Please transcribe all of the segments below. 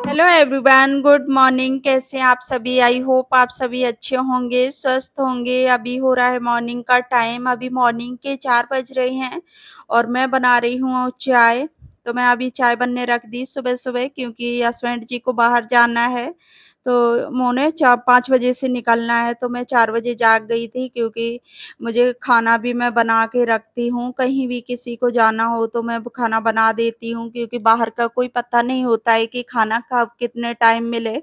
Hello everyone, good morning. कैसे हैं आप सभी? आई होप आप सभी अच्छे होंगे, स्वस्थ होंगे। अभी हो रहा है मॉर्निंग का टाइम। अभी मॉर्निंग के 4 बज रहे हैं और मैं बना रही हूँ चाय। तो मैं अभी चाय बनने रख दी सुबह-सुबह, क्योंकि हस्बैंड जी को बाहर जाना है। तो उन्हें 5 बजे से निकलना है, तो मैं 4 बजे जाग गई थी, क्योंकि मुझे खाना भी मैं बना के रखती हूँ। कहीं भी किसी को जाना हो तो मैं खाना बना देती हूँ, क्योंकि बाहर का कोई पता नहीं होता है कि खाना कब कितने टाइम मिले।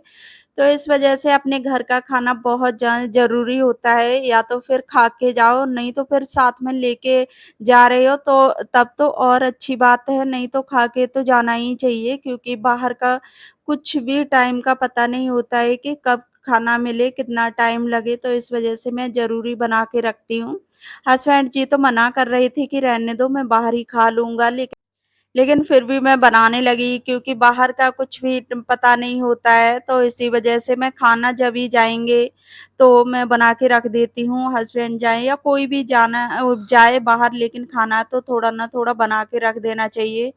तो इस वजह से अपने घर का खाना बहुत ज़रूरी होता है। या तो फिर खा के जाओ, नहीं तो फिर साथ में लेके जा रहे हो तो तब तो और अच्छी बात है, नहीं तो खा के तो जाना ही चाहिए, क्योंकि बाहर का कुछ भी टाइम का पता नहीं होता है कि कब खाना मिले, कितना टाइम लगे। तो इस वजह से मैं ज़रूरी बना के रखती हूँ। हस्बैंड जी तो मना कर रहे थे कि रहने दो, मैं बाहर ही खा लूँगा, लेकिन फिर भी मैं बनाने लगी, क्योंकि बाहर का कुछ भी पता नहीं होता है। तो इसी वजह से मैं खाना जब भी जाएँगे तो मैं बना के रख देती हूँ। हस्बैंड जाएँ या कोई भी जाए बाहर, लेकिन खाना तो थोड़ा ना थोड़ा बना के रख देना चाहिए।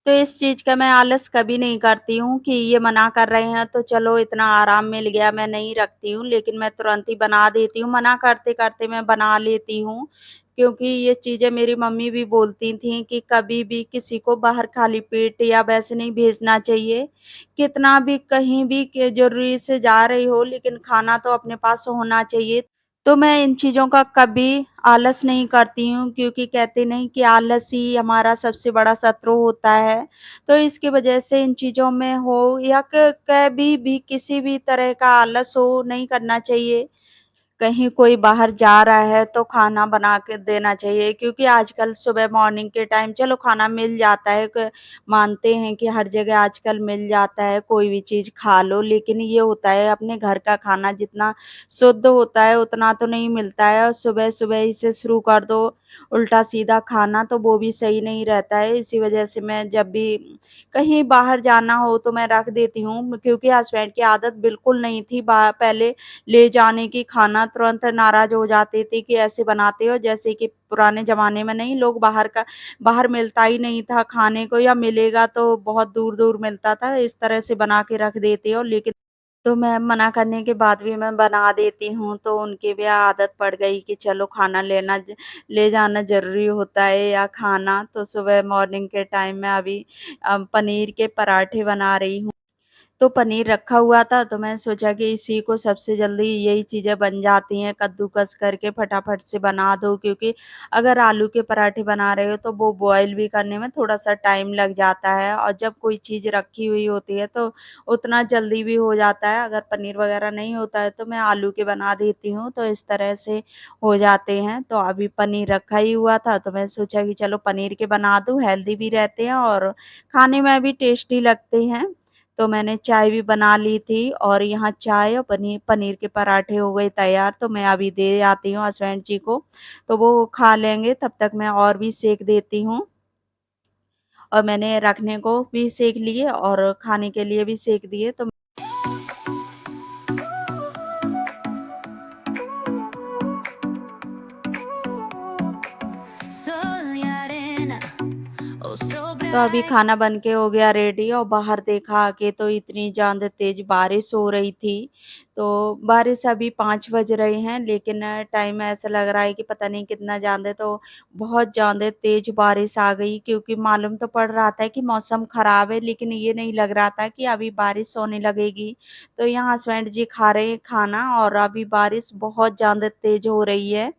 तो इस चीज़ का मैं आलस कभी नहीं करती हूँ कि ये मना कर रहे हैं तो चलो इतना आराम मिल गया, मैं नहीं रखती हूँ, लेकिन मैं तुरंत ही बना देती हूँ। मना करते-करते मैं बना लेती हूँ, क्योंकि ये चीज़ें मेरी मम्मी भी बोलती थीं कि कभी भी किसी को बाहर खाली पेट या वैसे नहीं भेजना चाहिए। कितना भी कहीं भी के ज़रूरी से जा रही हो, लेकिन खाना तो अपने पास होना चाहिए। तो मैं इन चीज़ों का कभी आलस नहीं करती हूँ, क्योंकि कहते नहीं कि आलस ही हमारा सबसे बड़ा शत्रु होता है। तो इसकी वजह से इन चीज़ों में हो या क कभी भी किसी भी तरह का आलस हो, नहीं करना चाहिए। कहीं कोई बाहर जा रहा है तो खाना बना के देना चाहिए, क्योंकि आजकल सुबह मॉर्निंग के टाइम चलो खाना मिल जाता है, मानते हैं कि हर जगह आजकल मिल जाता है, कोई भी चीज़ खा लो, लेकिन ये होता है अपने घर का खाना जितना शुद्ध होता है उतना तो नहीं मिलता है। और सुबह सुबह इसे शुरू कर दो उल्टा सीधा खाना, तो वो भी सही नहीं रहता है। इसी वजह से मैं जब भी कहीं बाहर जाना हो तो मैं रख देती हूँ, क्योंकि हस्बैंड की आदत बिल्कुल नहीं थी पहले ले जाने की। खाना तुरंत नाराज़ हो जाते थे कि ऐसे बनाते हो, जैसे कि पुराने ज़माने में नहीं, लोग बाहर मिलता ही नहीं था खाने को, या मिलेगा तो बहुत दूर-दूर मिलता था। इस तरह से बना के रख देते हो, लेकिन तो मैं मना करने के बाद भी मैं बना देती हूँ, तो उनकी भी आदत पड़ गई कि चलो खाना ले जाना ज़रूरी होता है या खाना। तो सुबह मॉर्निंग के टाइम में अभी पनीर के पराठे बना रही हूँ। तो पनीर रखा हुआ था, तो मैं सोचा कि इसी को सबसे जल्दी यही चीज़ें बन जाती हैं, कद्दूकस करके फटाफट से बना दो, क्योंकि अगर आलू के पराठे बना रहे हो तो वो बॉयल भी करने में थोड़ा-सा टाइम लग जाता है, और जब कोई चीज़ रखी हुई होती है तो उतना जल्दी भी हो जाता है। अगर पनीर वगैरह नहीं होता है तो मैं आलू के बना देती हूँ, तो इस तरह से हो जाते हैं। तो अभी पनीर रखा ही हुआ था, तो मैं सोचा कि चलो पनीर के बना दूँ, हेल्दी भी रहते हैं और खाने में भी टेस्टी लगते हैं। तो मैंने चाय भी बना ली थी, और यहाँ चाय और पनीर के पराठे हो गए तैयार, तो मैं अभी दे आती हूँ हस्बैंड जी को, तो वो खा लेंगे। तब तक मैं और भी सेंक देती हूँ, और मैंने रखने को भी सेंक लिए और खाने के लिए भी सेंक दिए। तो Soy arena o sobre तो अभी खाना बन के हो गया रेडी, और बाहर देखा आके तो इतनी ज़्यादा तेज़ बारिश हो रही थी। तो बारिश अभी 5 बज रहे हैं, लेकिन टाइम ऐसा लग रहा है कि पता नहीं कितना ज़्यादा, तो बहुत ज़्यादा तेज़ बारिश आ गई, क्योंकि मालूम तो पड़ रहा था कि मौसम ख़राब है, लेकिन ये नहीं लग रहा था कि अभी बारिश होने लगेगी। तो यहाँ हस्बैंड जी खा रहे हैं खाना, और अभी बारिश बहुत ज़्यादा तेज़ हो रही है।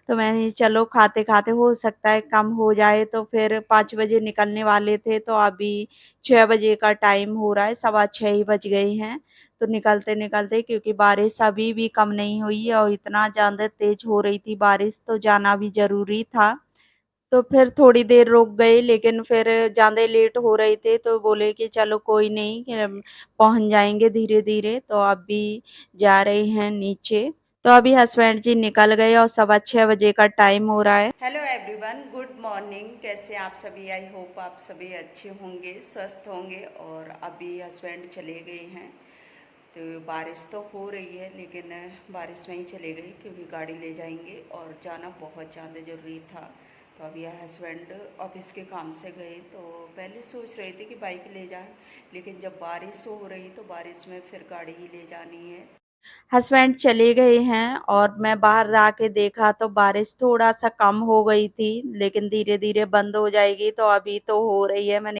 तो मैंने चलो खाते-खाते हो सकता है कम हो जाए, तो फिर 5 बजे निकलने वाले थे, तो अभी 6 बजे का टाइम हो रहा है, सवा 6 ही बज गए हैं। तो निकलते-निकलते, क्योंकि बारिश अभी भी कम नहीं हुई है और इतना ज़्यादा तेज़ हो रही थी बारिश, तो जाना भी ज़रूरी था। तो फिर थोड़ी देर रुक गए, लेकिन फिर ज़्यादा लेट हो रहे थे, तो बोले कि चलो कोई नहीं, पहुँच जाएँगे धीरे-धीरे। तो अभी जा रहे हैं नीचे। तो अभी हस्बैंड जी निकल गए और सवा 6 बजे का टाइम हो रहा है। Hello everyone, good morning. कैसे आप सभी? आई होप आप सभी अच्छे होंगे, स्वस्थ होंगे। और अभी हस्बैंड चले गए हैं, तो बारिश तो हो रही है, लेकिन बारिश में ही चले गए, क्योंकि गाड़ी ले जाएंगे और जाना बहुत ज़्यादा ज़रूरी था। तो तो अभी हस्बैंड ऑफिस के काम से गए, तो पहले सोच रहे थे कि बाइक ले जाएं, लेकिन जब बारिश हो रही तो बारिश में फिर गाड़ी ही ले जानी है। हस्बैंड चले गए हैं और मैं बाहर आके देखा तो बारिश थोड़ा-सा कम हो गई थी, लेकिन धीरे-धीरे बंद हो जाएगी, तो अभी तो हो रही है। मैंने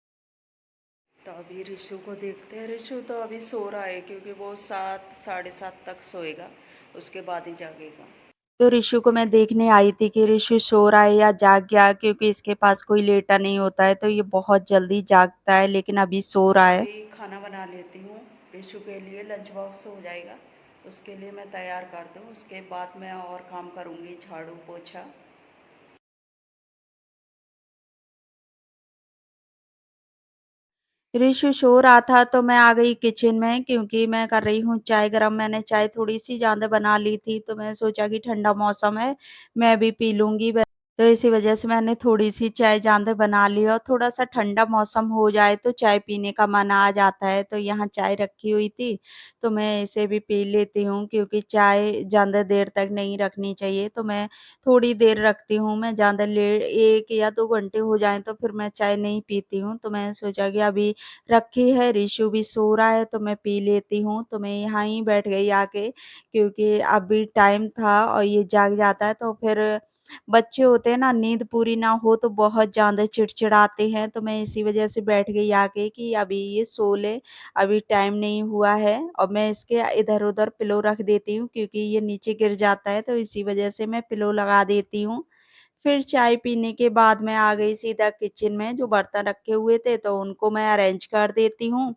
तो अभी ऋषु को देखते हैं। ऋषु तो अभी सो रहा है क्योंकि वो 7 साढ़े 7 तक सोएगा, उसके बाद ही जागेगा। तो ऋषु को मैं देखने आई थी कि ऋषु सो रहा है या जाग गया, क्योंकि इसके पास कोई लेटा नहीं होता है, तो ये बहुत जल्दी जागता है, लेकिन अभी सो रहा है। अभी खाना बना लेती हूँ, ऋषु के लिए लंच बॉक्स हो जाएगा, उसके लिए मैं तैयार कर दूँ, उसके बाद मैं और काम करूँगी, झाड़ू पोछा। ऋषु सो रहा था तो मैं आ गई किचन में, क्योंकि मैं कर रही हूँ चाय गरम। मैंने चाय थोड़ी-सी ज़्यादा बना ली थी, तो मैं सोचा कि ठंडा मौसम है, मैं भी पी लूँगी। तो इसी वजह से मैंने थोड़ी-सी चाय ज़्यादा बना ली, और थोड़ा-सा ठंडा मौसम हो जाए तो चाय पीने का मन आ जाता है। तो यहाँ चाय रखी हुई थी, तो मैं इसे भी पी लेती हूँ, क्योंकि चाय ज़्यादा देर तक नहीं रखनी चाहिए, तो मैं थोड़ी देर रखती हूँ। मैं ज़्यादा ले 1 या 2 घंटे हो जाएँ तो फिर मैं चाय नहीं पीती हूँ। तो मैंने सोचा कि अभी रखी है, ऋषु भी सो रहा है, तो मैं पी लेती हूँ। तो मैं यहाँ ही बैठ गई आके, क्योंकि अभी टाइम था और ये जाग जाता है, तो फिर बच्चे होते हैं ना, नींद पूरी ना हो तो बहुत ज़्यादा चिड़चिड़ाते हैं। तो मैं इसी वजह से बैठ गई आके कि अभी ये सो ले, अभी टाइम नहीं हुआ है, और मैं इसके इधर-उधर पिलो रख देती हूँ, क्योंकि ये नीचे गिर जाता है, तो इसी वजह से मैं पिलो लगा देती हूँ। फिर चाय पीने के बाद मैं आ गई सीधा किचन में, जो बर्तन रखे हुए थे तो उनको मैं अरेंज कर देती हूँ।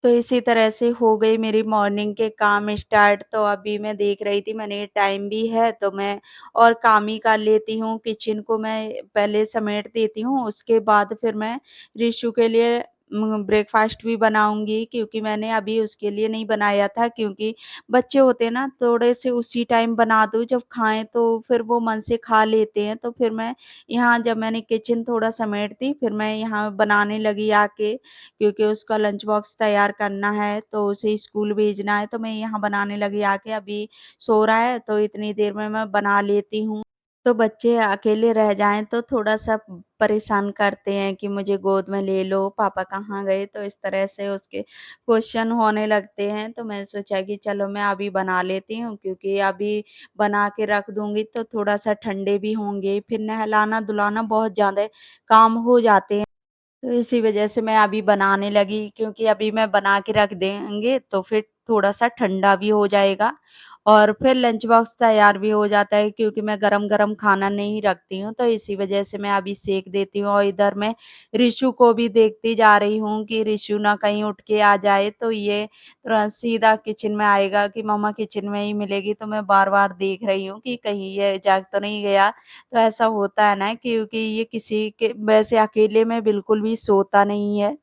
तो इसी तरह से हो गई मेरी मॉर्निंग के काम स्टार्ट। तो अभी मैं देख रही थी, मैंने टाइम भी है तो मैं और काम ही कर लेती हूँ। किचन को मैं पहले समेट देती हूँ, उसके बाद फिर मैं ऋषु के लिए ब्रेकफ़ास्ट भी बनाऊँगी, क्योंकि मैंने अभी उसके लिए नहीं बनाया था, क्योंकि बच्चे होते हैं ना, थोड़े से उसी टाइम बना दूँ जब खाएँ तो फिर वो मन से खा लेते हैं। तो फिर मैं यहाँ, जब मैंने किचन थोड़ा समेट दी, फिर मैं यहाँ बनाने लगी आके, क्योंकि उसका लंच बॉक्स तैयार करना है, तो उसे स्कूल भेजना है, तो मैं यहाँ बनाने लगी आके। अभी सो रहा है तो इतनी देर में मैं बना लेती हूँ। तो बच्चे अकेले रह जाएँ तो थोड़ा-सा परेशान करते हैं कि मुझे गोद में ले लो, पापा कहाँ गए? तो इस तरह से उसके क्वेश्चन होने लगते हैं। तो मैं सोचा कि चलो मैं अभी बना लेती हूँ, क्योंकि अभी बना के रख दूँगी तो थोड़ा-सा ठंडे भी होंगे, फिर नहलाना-धुलाना बहुत ज़्यादा काम हो जाते हैं। तो इसी वजह से मैं अभी बनाने लगी, क्योंकि अभी मैं बना के रख देंगे तो फिर थोड़ा-सा ठंडा भी हो जाएगा, और फिर लंच बॉक्स तैयार भी हो जाता है, क्योंकि मैं गरम-गरम खाना नहीं रखती हूँ, तो इसी वजह से मैं अभी सेंक देती हूँ। और इधर मैं ऋषु को भी देखती जा रही हूँ कि ऋषु ना कहीं उठ के आ जाए, तो ये तुरंत सीधा किचन में आएगा कि मम्मा किचन में ही मिलेगी। तो मैं बार-बार देख रही हूँ कि कहीं ये जाग तो नहीं गया। तो ऐसा होता है ना, क्योंकि ये किसी के वैसे अकेले में बिल्कुल भी सोता नहीं है।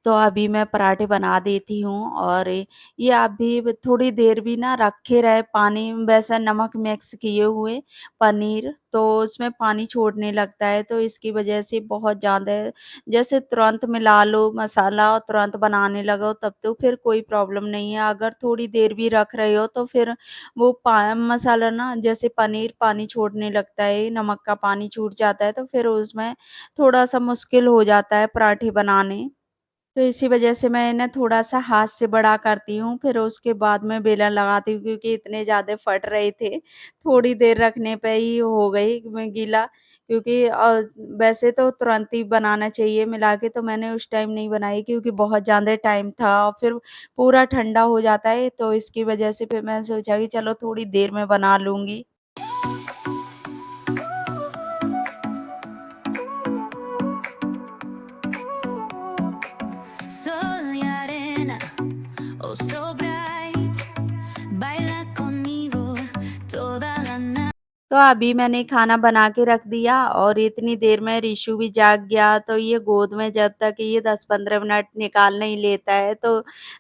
तो अभी मैं पराठे बना देती हूँ, और ये अभी थोड़ी देर भी ना रखे रहे पानी, वैसा नमक मिक्स किए हुए पनीर, तो उसमें पानी छोड़ने लगता है, तो इसकी वजह से बहुत ज़्यादा, जैसे तुरंत मिला लो मसाला और तुरंत बनाने लगो तब तो फिर कोई प्रॉब्लम नहीं है। अगर थोड़ी देर भी रख रहे हो तो फिर वो मसाला ना, जैसे पनीर पानी छोड़ने लगता है, नमक का पानी छूट जाता है, तो फिर उसमें थोड़ा-सा मुश्किल हो जाता है पराठे बनाने। तो इसी वजह से मैं ना थोड़ा-सा हाथ से बड़ा करती हूँ, फिर उसके बाद मैं बेलन लगाती हूँ, क्योंकि इतने ज़्यादा फट रहे थे। थोड़ी देर रखने पे ही हो गई मैं गीला, क्योंकि वैसे तो तुरंत ही बनाना चाहिए मिला के, तो मैंने उस टाइम नहीं बनाई, क्योंकि बहुत ज़्यादा टाइम था और फिर पूरा ठंडा हो जाता है, तो इसकी वजह से फिर मैंने सोचा कि चलो थोड़ी देर में बना लूँगी। Sol y arena, oh so bright. Baila conmigo toda la noche. तो अभी मैंने खाना बना के रख दिया, और इतनी देर में ऋषु भी जाग गया, तो ये गोद में जब तक ये 10-15 मिनट निकाल नहीं लेता है, तो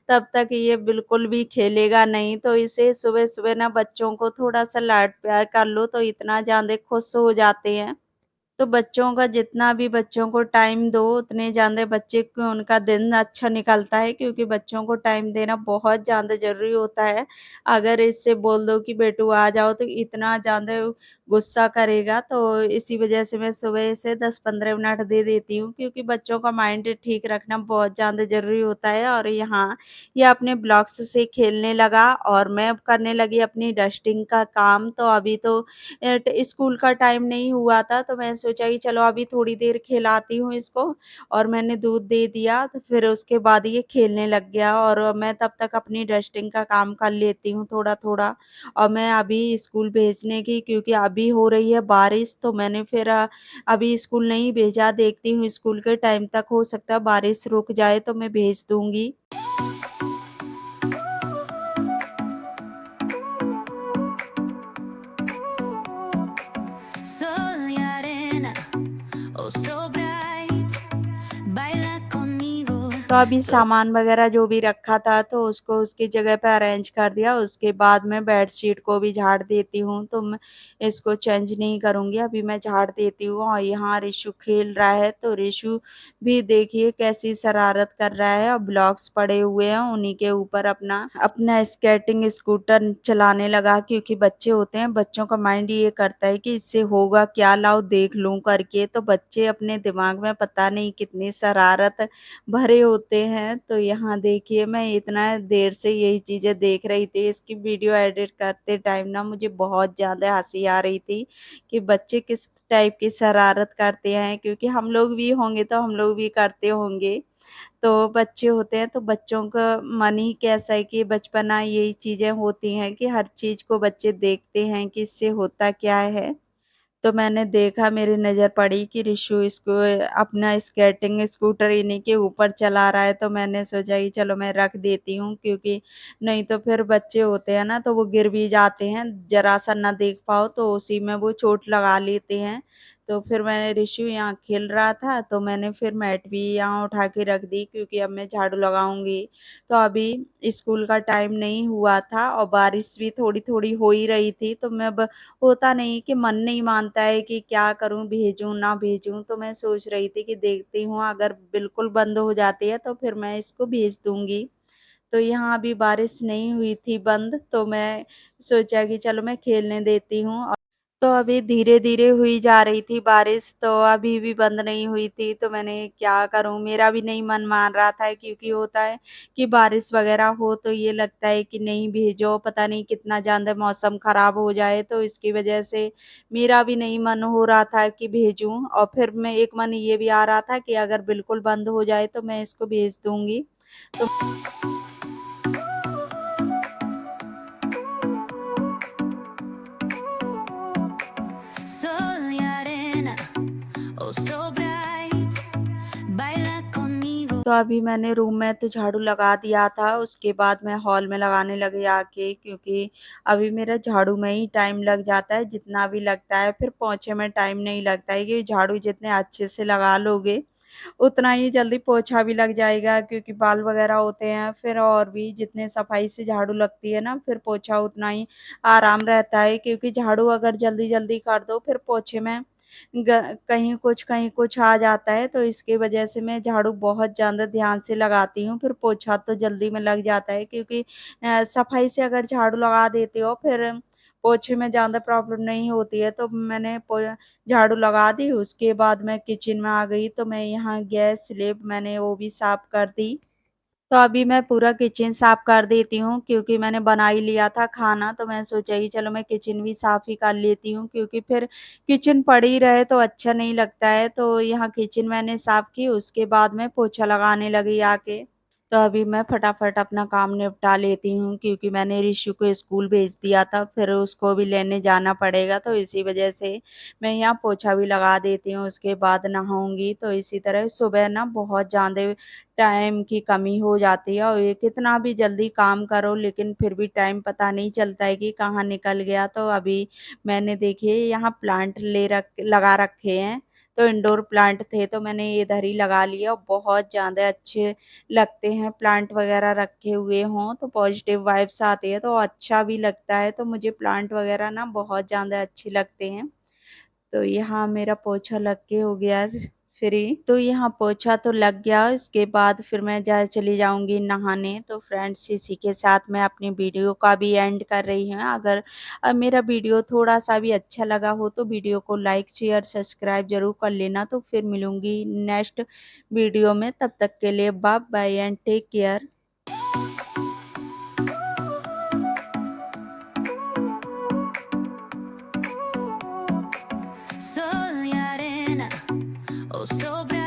तब तक ये बिल्कुल भी खेलेगा नहीं। तो इसे सुबह-सुबह ना बच्चों को थोड़ा-सा लाड प्यार कर लो तो इतना ज़्यादा खुश हो जाते हैं। तो बच्चों का जितना भी बच्चों को टाइम दो, उतने ज़्यादा बच्चे को उनका दिन अच्छा निकलता है, क्योंकि बच्चों को टाइम देना बहुत ज़्यादा ज़रूरी होता है। अगर इससे बोल दो कि बेटू आ जाओ, तो इतना ज़्यादा गुस्सा करेगा, तो इसी वजह से मैं सुबह से 10-15 मिनट दे देती हूँ, क्योंकि बच्चों का माइंड ठीक रखना बहुत ज़्यादा ज़रूरी होता है। और यहाँ ये अपने ब्लॉक्स से खेलने लगा और मैं अब करने लगी अपनी डस्टिंग का काम। तो अभी तो स्कूल का टाइम नहीं हुआ था, तो मैं सोचा कि चलो अभी थोड़ी देर खिलाती हूँ इसको, और मैंने दूध दे दिया, तो फिर उसके बाद ये खेलने लग गया और मैं तब तक अपनी डस्टिंग का काम कर लेती हूँ थोड़ा-थोड़ा। और मैं अभी स्कूल भेजने की, क्योंकि अभी हो रही है बारिश, तो मैंने फिर अभी स्कूल नहीं भेजा, देखती हूँ स्कूल के टाइम तक हो सकता है बारिश रुक जाए तो मैं भेज दूँगी। Sol y arena, oh so bright, baila conmigo. तो अभी सामान वगैरह जो भी रखा था तो उसको उसकी जगह पे अरेंज कर दिया। उसके बाद मैं बेडशीट को भी झाड़ देती हूँ, तो मैं इसको चेंज नहीं करूँगी, अभी मैं झाड़ देती हूँ। और यहाँ ऋषु खेल रहा है, तो ऋषु भी देखिए कैसी शरारत कर रहा है और ब्लॉक्स पड़े हुए हैं, उन्हीं के ऊपर अपना अपना स्केटिंग स्कूटर चलाने लगा। क्योंकि बच्चे होते हैं, बच्चों का माइंड ये करता है कि इससे होगा क्या, लाओ देख लूँ करके। तो बच्चे अपने दिमाग में पता नहीं कितनी शरारत भरे होते हैं। तो यहाँ देखिए मैं इतना देर से यही चीज़ें देख रही थी। इसकी वीडियो एडिट करते टाइम ना मुझे बहुत ज़्यादा हँसी आ रही थी कि बच्चे किस टाइप की शरारत करते हैं, क्योंकि हम लोग भी होंगे तो हम लोग भी करते होंगे। तो बच्चे होते हैं तो बच्चों का मन ही कैसा है कि बचपना यही चीज़ें होती हैं कि हर चीज़ को बच्चे देखते हैं कि इससे होता क्या है। तो मैंने देखा, मेरी नज़र पड़ी कि रिशु इसको अपना स्केटिंग स्कूटर इन्हीं के ऊपर चला रहा है, तो मैंने सोचा कि चलो मैं रख देती हूँ, क्योंकि नहीं तो फिर बच्चे होते हैं ना तो वो गिर भी जाते हैं, ज़रा-सा ना देख पाओ तो उसी में वो चोट लगा लेते हैं। तो फिर मैंने रिशु यहाँ खेल रहा था, तो मैंने फिर मैट भी यहाँ उठा के रख दी, क्योंकि अब मैं झाड़ू लगाऊँगी। तो अभी स्कूल का टाइम नहीं हुआ था और बारिश भी थोड़ी-थोड़ी हो ही रही थी, तो मैं अब होता नहीं कि मन नहीं मानता है कि क्या करूँ, भेजूँ ना भेजूँ। तो मैं सोच रही थी कि देखती हूँ अगर बिल्कुल बंद हो जाती है तो फिर मैं इसको भेज दूँगी। तो यहाँ अभी बारिश नहीं हुई थी बंद, तो मैं सोचा कि चलो मैं खेलने देती हूँ। तो अभी धीरे-धीरे हुई जा रही थी बारिश, तो अभी भी बंद नहीं हुई थी, तो मैंने क्या करूँ, मेरा भी नहीं मन मान रहा था, क्योंकि होता है कि बारिश वग़ैरह हो तो ये लगता है कि नहीं भेजो, पता नहीं कितना ज़्यादा मौसम ख़राब हो जाए, तो इसकी वज़ह से मेरा भी नहीं मन हो रहा था कि भेजूँ। और फिर मैं एक मन ये भी आ रहा था कि अगर बिल्कुल बंद हो जाए तो मैं इसको भेज दूँगी। तो Sol y arena, oh so bright, baila conmigo. तो अभी मैंने रूम में तो झाड़ू लगा दिया था, उसके बाद मैं हॉल में लगाने लगी आके, क्योंकि अभी मेरा झाड़ू में ही टाइम लग जाता है, जितना भी लगता है फिर पोंछे में टाइम नहीं लगता है। कि झाड़ू जितने अच्छे से लगा लोगे, उतना ही जल्दी पोंछा भी लग जाएगा, क्योंकि बाल वगैरह होते हैं फिर, और भी जितने सफाई से झाड़ू लगती है ना, फिर पोंछा उतना ही आराम रहता है। क्योंकि झाड़ू अगर जल्दी-जल्दी कर दो, फिर पोंछे में कहीं कुछ आ जाता है, तो इसकी वजह से मैं झाड़ू बहुत ज़्यादा ध्यान से लगाती हूँ, फिर पोछा तो जल्दी में लग जाता है। क्योंकि सफाई से अगर झाड़ू लगा देते हो, फिर पोछे में ज़्यादा प्रॉब्लम नहीं होती है। तो मैंने पो झाड़ू लगा दी, उसके बाद मैं किचन में आ गई, तो मैं यहाँ गैस स्लैब मैंने वो भी साफ कर दी। तो अभी मैं पूरा किचन साफ कर देती हूँ, क्योंकि मैंने बना ही लिया था खाना, तो मैं सोचा कि चलो मैं किचन भी साफ ही कर लेती हूँ, क्योंकि फिर किचन पड़ी रहे तो अच्छा नहीं लगता है। तो यहाँ किचन मैंने साफ की, उसके बाद मैं पोछा लगाने लगी आके। तो अभी मैं फटाफट अपना काम निपटा लेती हूँ, क्योंकि मैंने ऋषु को स्कूल भेज दिया था, फिर उसको भी लेने जाना पड़ेगा, तो इसी वजह से मैं यहाँ पोछा भी लगा देती हूँ, उसके बाद नहाऊँगी। तो इसी तरह सुबह ना बहुत ज़्यादा टाइम की कमी हो जाती है, और ये कितना भी जल्दी काम करो लेकिन फिर भी टाइम पता नहीं चलता है कि कहाँ निकल गया। तो अभी मैंने देखिए यहाँ प्लांट लगा रखे हैं, तो इंडोर प्लांट थे तो मैंने इधर ही लगा लिया, और बहुत ज़्यादा अच्छे लगते हैं प्लांट वगैरह रखे हुए हों, तो पॉजिटिव वाइब्स आती है, तो अच्छा भी लगता है। तो मुझे प्लांट वगैरह ना बहुत ज़्यादा अच्छे लगते हैं। तो यहाँ मेरा पोछा लग के हो गया फ्री। तो यहाँ पोछा तो लग गया, इसके बाद फिर मैं चली जाऊँगी नहाने। तो फ्रेंड्स इसी के साथ मैं अपनी वीडियो का भी एंड कर रही हूँ। अगर मेरा वीडियो थोड़ा-सा भी अच्छा लगा हो तो वीडियो को लाइक, शेयर, सब्सक्राइब ज़रूर कर लेना। तो फिर मिलूँगी नेक्स्ट वीडियो में, तब तक के लिए bye bye and take care. Sol y arena, oh, sobra.